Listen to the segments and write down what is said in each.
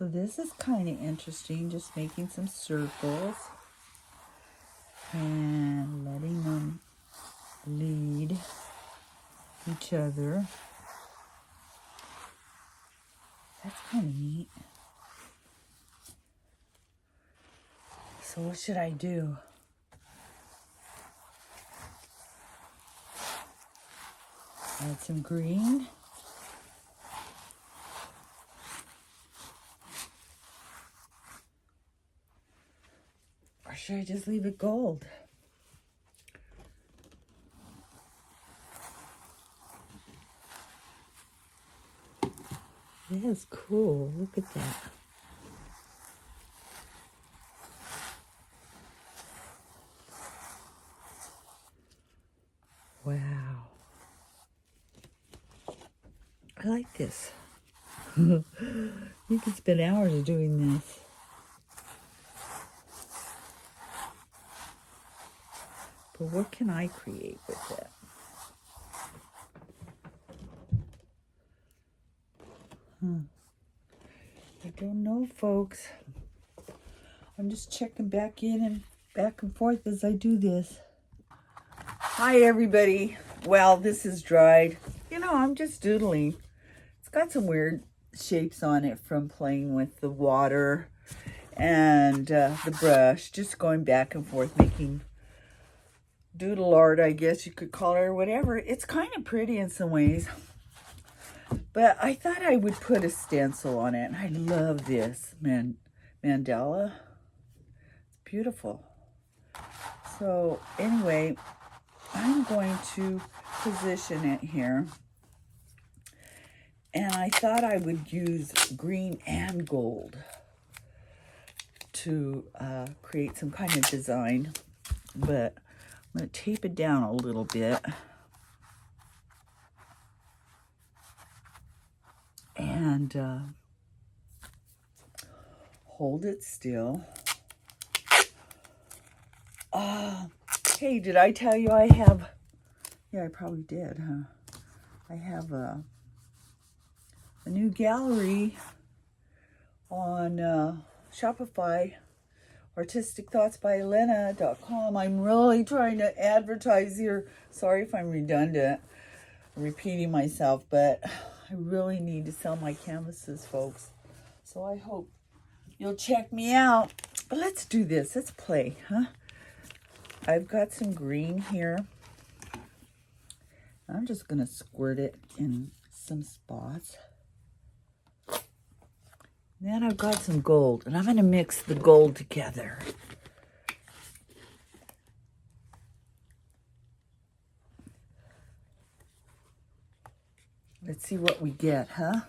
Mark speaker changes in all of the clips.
Speaker 1: So this is kind of interesting, just making some circles and letting them lead each other. That's kind of neat. So what should I do? Add some green. Or should I just leave it gold? That is cool. Look at that. Wow. I like this. You could spend hours doing this. But what can I create with it? I don't know, folks. I'm just checking back in and back and forth as I do this. Hi, everybody. Well, this is dried. You know, I'm just doodling. It's got some weird shapes on it from playing with the water and the brush. Just going back and forth, making doodle art, I guess you could call it, or whatever. It's kind of pretty in some ways. But I thought I would put a stencil on it. I love this Mandela. It's beautiful. So anyway, I'm going to position it here. And I thought I would use green and gold to create some kind of design. But I'm going to tape it down a little bit. And hold it still. Hey, did I tell you I have... Yeah, I probably did, huh? I have a new gallery on Shopify, artisticthoughtsbyelena.com. I'm really trying to advertise here. Sorry if I'm redundant, repeating myself, but I really need to sell my canvases, folks. So I hope you'll check me out. But let's do this. Let's play, huh? I've got some green here. I'm just going to squirt it in some spots. Then I've got some gold, and I'm going to mix the gold together. Let's see what we get, huh?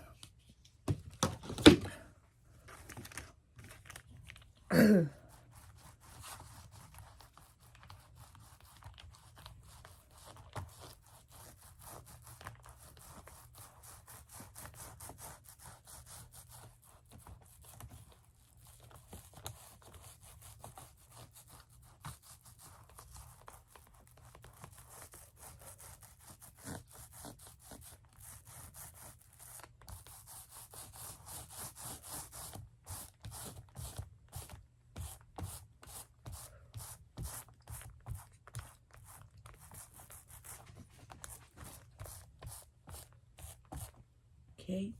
Speaker 1: Okay.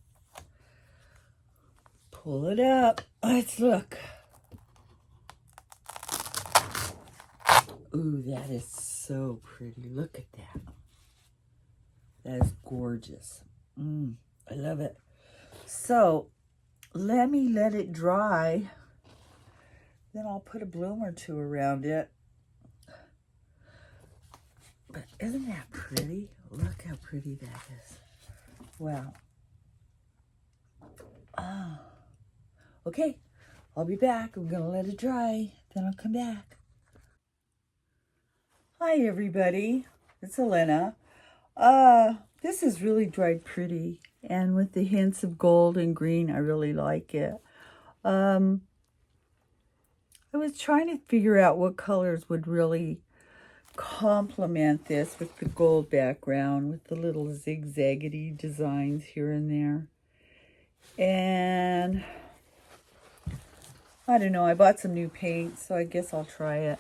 Speaker 1: Pull it up. Let's look. Ooh, that is so pretty. Look at that. That is gorgeous. I love it. So, let me let it dry. Then I'll put a bloom or two around it. But isn't that pretty? Look how pretty that is. Wow. Okay, I'll be back. I'm going to let it dry. Then I'll come back. Hi, everybody. It's Elena. This is really dried pretty. And with the hints of gold and green, I really like it. I was trying to figure out what colors would really complement this with the gold background, with the little zigzaggedy designs here and there. And I don't know. I bought some new paint, so I guess I'll try it.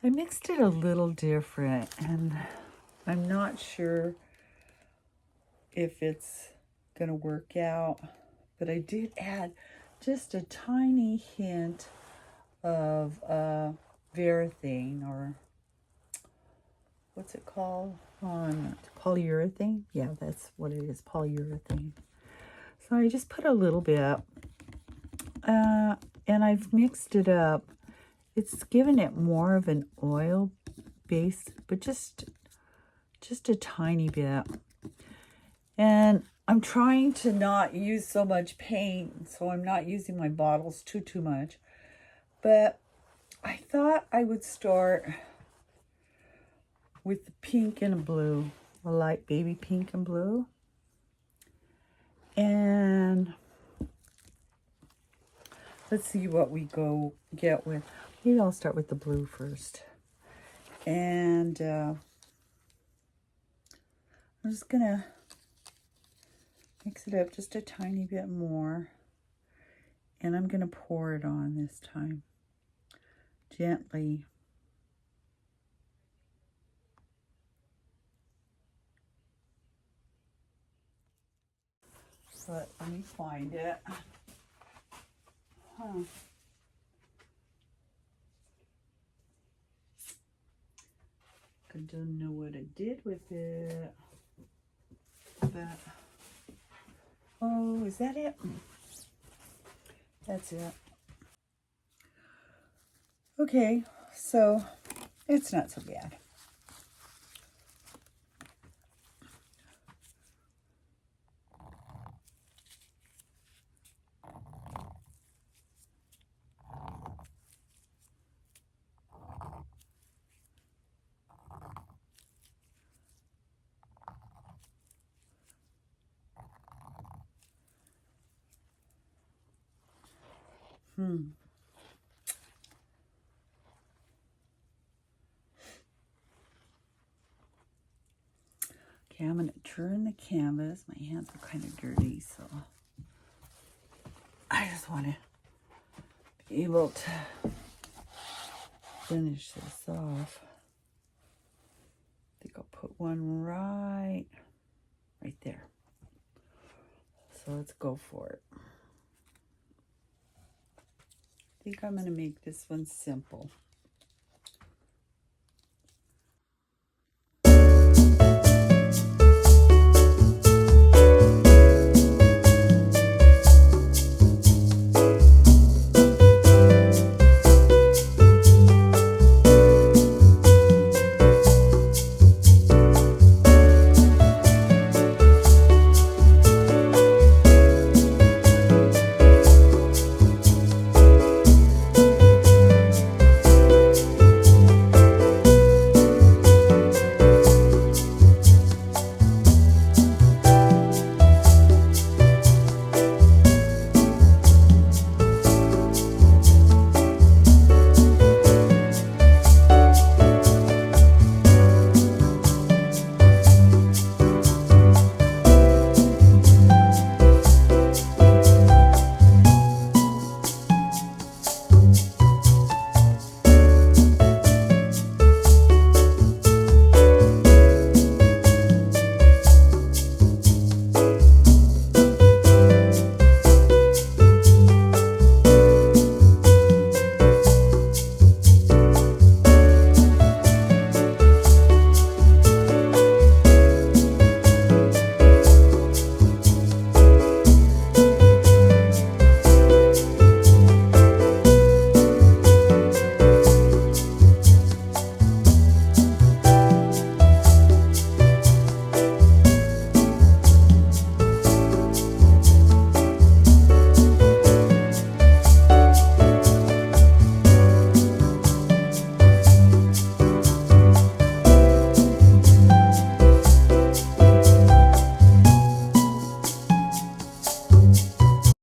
Speaker 1: I mixed it a little different, and I'm not sure if it's going to work out. But I did add just a tiny hint of varathane, or what's it called? Polyurethane. Yeah, that's what it is, polyurethane. So I just put a little bit, and I've mixed it up. It's given it more of an oil base, but just a tiny bit. And I'm trying to not use so much paint, so I'm not using my bottles too much. But I thought I would start with the pink and blue, a light baby pink and blue. And let's see what we get with. Maybe I'll start with the blue first. And I'm just gonna mix it up just a tiny bit more. And I'm gonna pour it on this time, gently. But let me find it. I don't know what I did with it. But, oh, is that it? That's it. Okay, so it's not so bad. Okay, I'm going to turn the canvas. My hands are kind of dirty, so I just want to be able to finish this off. I think I'll put one right there. So let's go for it. I think I'm going to make this one simple.